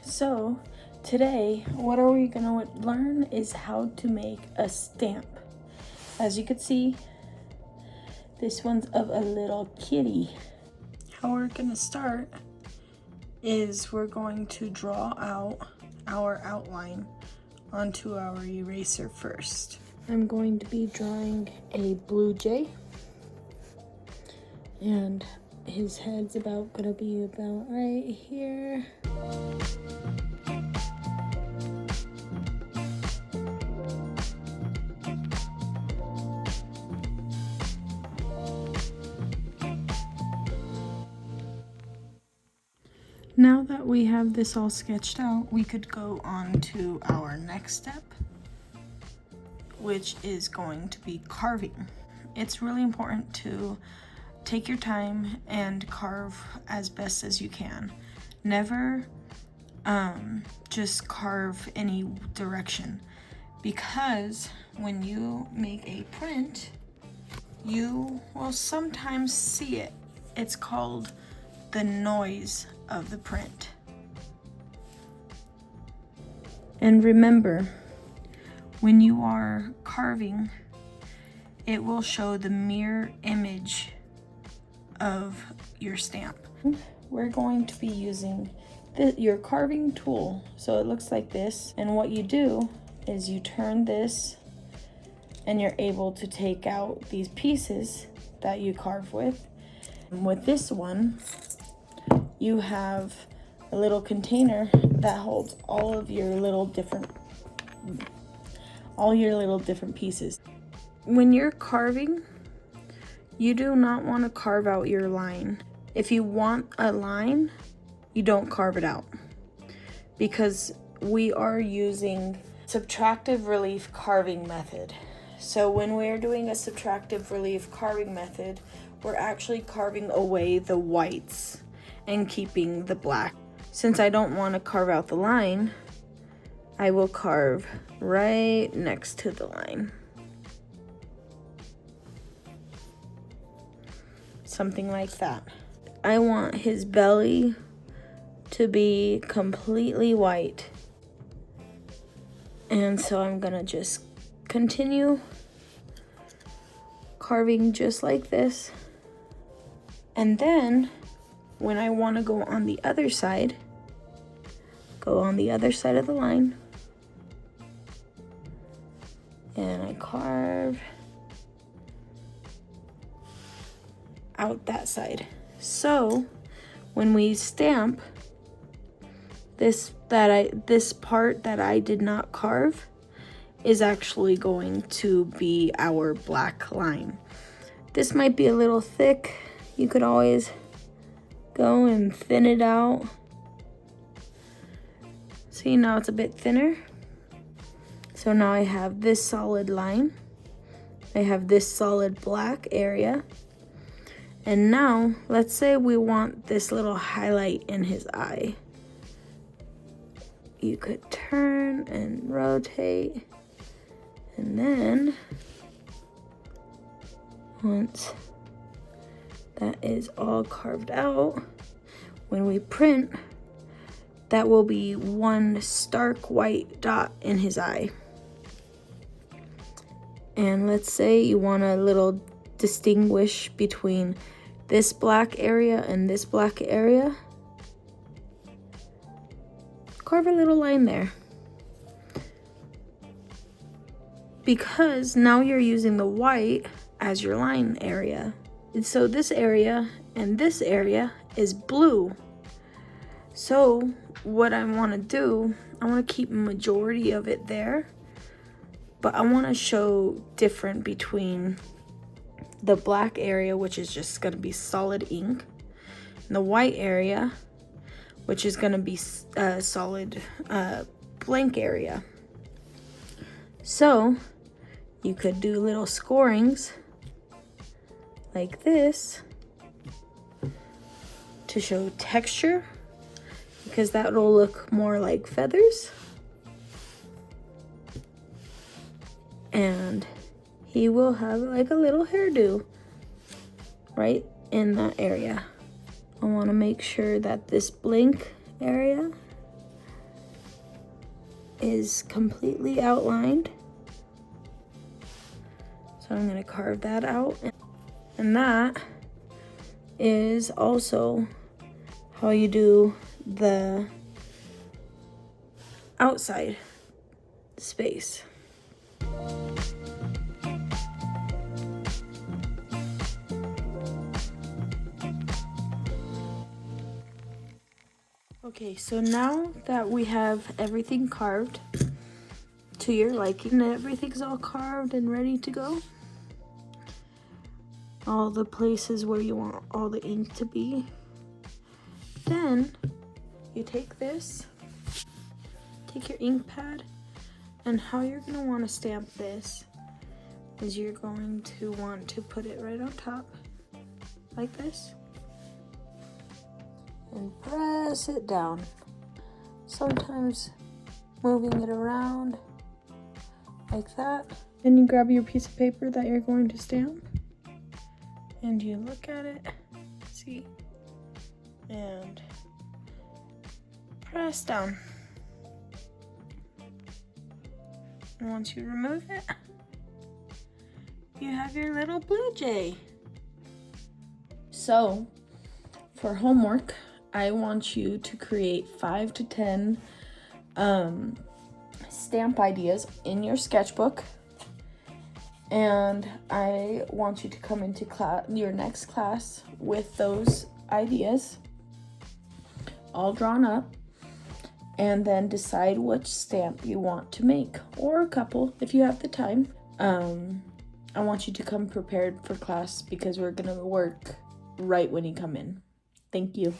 So today, what are we gonna learn is how to make a stamp. As you can see, this one's of a little kitty. How we're gonna start is we're going to draw out our outline onto our eraser first. I'm going to be drawing a blue jay, and his head's gonna be about right here. Now that we have this all sketched out, we could go on to our next step, which is going to be carving. It's really important to take your time and carve as best as you can. Never just carve any direction, because when you make a print, you will sometimes see it. It's called the noise of the print. And remember, when you are carving, it will show the mirror image of your stamp. We're going to be using your carving tool. So it looks like this, and what you do is you turn this and you're able to take out these pieces that you carve with. And with this one, you have a little container that holds all your little different pieces. When you're carving, you do not want to carve out your line. If you want a line, you don't carve it out, because we are using subtractive relief carving method. So when we're doing a subtractive relief carving method, we're actually carving away the whites and keeping the black. Since I don't want to carve out the line, I will carve right next to the line. Something like that. I want his belly to be completely white. And so I'm gonna just continue carving just like this. And then when I want to go on the other side, go on the other side of the line, and I carve out that side. So when we stamp, this part that I did not carve is actually going to be our black line. This might be a little thick. You could always go and thin it out. See, now it's a bit thinner. So now I have this solid line. I have this solid black area. And now, let's say we want this little highlight in his eye. You could turn and rotate. And then, once that is all carved out, when we print, that will be one stark white dot in his eye. And let's say you want a little distinguish between this black area and this black area. Carve a little line there. Because now you're using the white as your line area. And so this area and this area is blue. So what I want to do, I want to keep majority of it there, but I want to show different between the black area, which is just going to be solid ink, and the white area, which is going to be solid blank area. So you could do little scorings like this to show texture, because that will look more like feathers. And he will have like a little hairdo right in that area. I want to make sure that this blank area is completely outlined. So I'm going to carve that out. And that is also how you do the outside space. Okay, so now that we have everything carved to your liking, and everything's all carved and ready to go, all the places where you want all the ink to be, then you take this, take your ink pad, and how you're going to want to stamp this is you're going to want to put it right on top like this and press it down, sometimes moving it around like that. Then you grab your piece of paper that you're going to stamp and you look at it, see, and press down. And once you remove it, you have your little blue jay. So for homework, I want you to create 5 to 10 stamp ideas in your sketchbook, and I want you to come into your next class with those ideas all drawn up, and then decide which stamp you want to make, or a couple if you have the time. I want you to come prepared for class because we're gonna work right when you come in. Thank you.